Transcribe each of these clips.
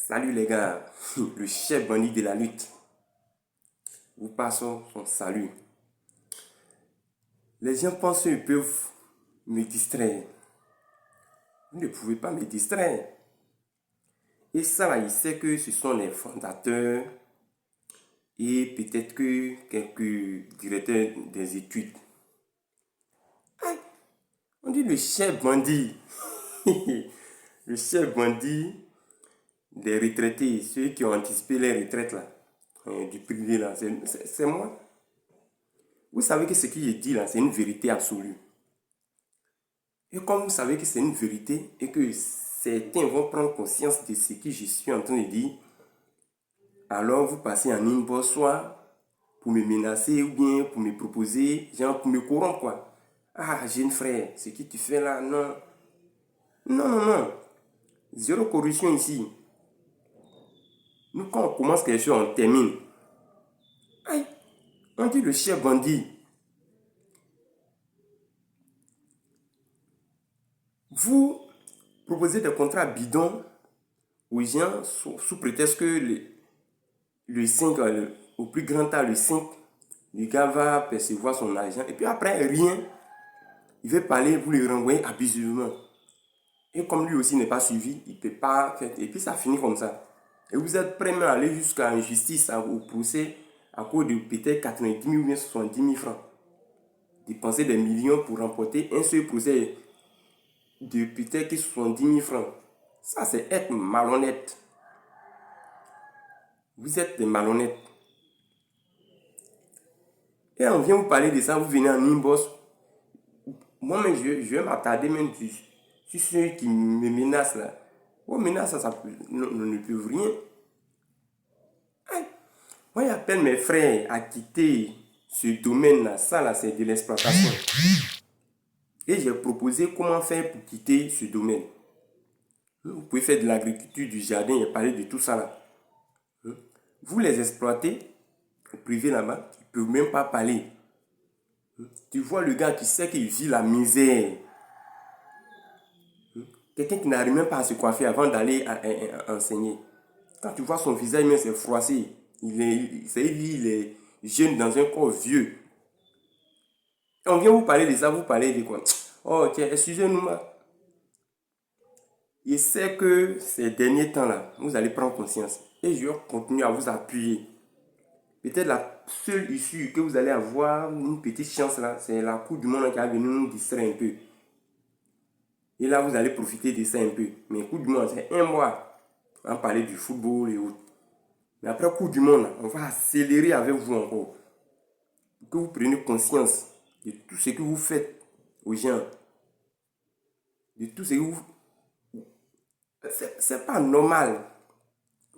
Salut les gars, le chef bandit de la lutte vous passe son salut. Les gens pensent qu'ils peuvent me distraire. Vous ne pouvez pas me distraire. Et ça, là, il sait que ce sont les fondateurs et peut-être que quelques directeurs des études. Aïe, on dit le chef bandit. Le chef bandit des retraités, ceux qui ont anticipé les retraites là, du privé là, c'est moi. Vous savez que ce que je dis là, c'est une vérité absolue. Et comme vous savez que c'est une vérité et que certains vont prendre conscience de ce que je suis en train de dire, alors vous passez en inbox soit pour me menacer ou bien pour me proposer, genre pour me corrompre quoi. Ah, jeune frère, ce que tu fais là, non. Non, non, non. Zéro corruption ici. Nous, quand on commence quelque chose, on termine. Aïe, on dit le chef bandit. Vous proposez des contrats bidons aux gens sous prétexte que le 5, au plus grand temps, le 5, le gars va percevoir son argent. Et puis après, rien, il veut parler, vous le renvoyer abusivement. Et comme lui aussi n'est pas suivi, il ne peut pas faire. Et puis ça finit comme ça. Et vous êtes prêt à aller jusqu'à la justice, au procès, à cause de peut-être 90 000 ou bien 70 000 francs. Dépenser des millions pour remporter un seul procès de peut-être 70 000 francs. Ça, c'est être malhonnête. Vous êtes des malhonnêtes. Et on vient vous parler de ça, vous venez en inbox. Moi-même, je vais m'attarder même sur ceux qui me menacent là. Vos menaces, ça ne peuvent rien. Aïe. Moi, j'appelle mes frères à quitter ce domaine-là. Ça, là, c'est de l'exploitation. Et j'ai proposé comment faire pour quitter ce domaine. Vous pouvez faire de l'agriculture, du jardin, j'ai parlé de tout ça là. Vous les exploitez, au privé là-bas, ils ne peuvent même pas parler. Tu vois le gars, tu sais qu'il vit la misère. Quelqu'un qui n'arrive même pas à se coiffer avant d'aller enseigner. Quand tu vois son visage, même c'est froissé. Il est jeune dans un corps vieux. Et on vient vous parler de ça, vous parlez de quoi? Oh, tiens, excusez-nous. Je sais que ces derniers temps-là, vous allez prendre conscience. Et je vais continuer à vous appuyer. Peut-être la seule issue que vous allez avoir, une petite chance là, c'est la Coupe du Monde qui va venir nous distraire un peu. Et là, vous allez profiter de ça un peu. Mais Coupe du Monde, c'est un mois. On va parler du football et autres. Mais après Coupe du Monde, on va accélérer avec vous encore. Pour que vous preniez conscience de tout ce que vous faites aux gens. De tout ce que vous... C'est pas normal.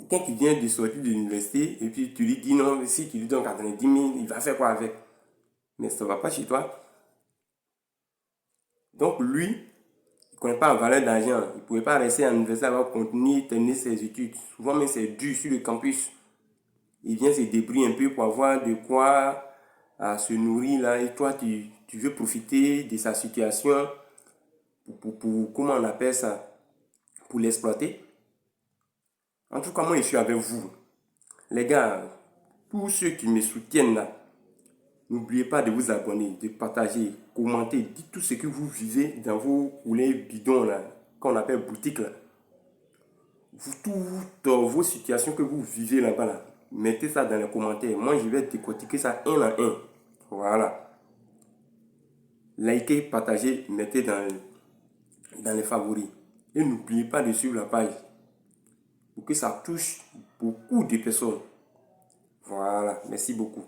Quelqu'un qui vient de sortir de l'université et puis tu lui dis non, si tu lui donnes 90 000, il va faire quoi avec? Mais ça ne va pas chez toi. Donc lui, il ne connaît pas la valeur d'argent. Il ne pouvait pas rester à l'université, il va continuer, terminer ses études. Souvent même c'est dur sur le campus. Il vient se débrouiller un peu pour avoir de quoi se nourrir là. Et toi, tu veux profiter de sa situation pour comment on appelle ça, pour l'exploiter. En tout cas, moi, je suis avec vous. Les gars, tous ceux qui me soutiennent là, n'oubliez pas de vous abonner, de partager, commenter, dites tout ce que vous vivez dans vos coulées bidons là, qu'on appelle boutique là. Vous, toutes vos situations que vous vivez là-bas là, mettez ça dans les commentaires. Moi, je vais décortiquer ça un à un. Voilà. Likez, partagez, mettez dans les favoris. Et n'oubliez pas de suivre la page pour que ça touche beaucoup de personnes. Voilà. Merci beaucoup.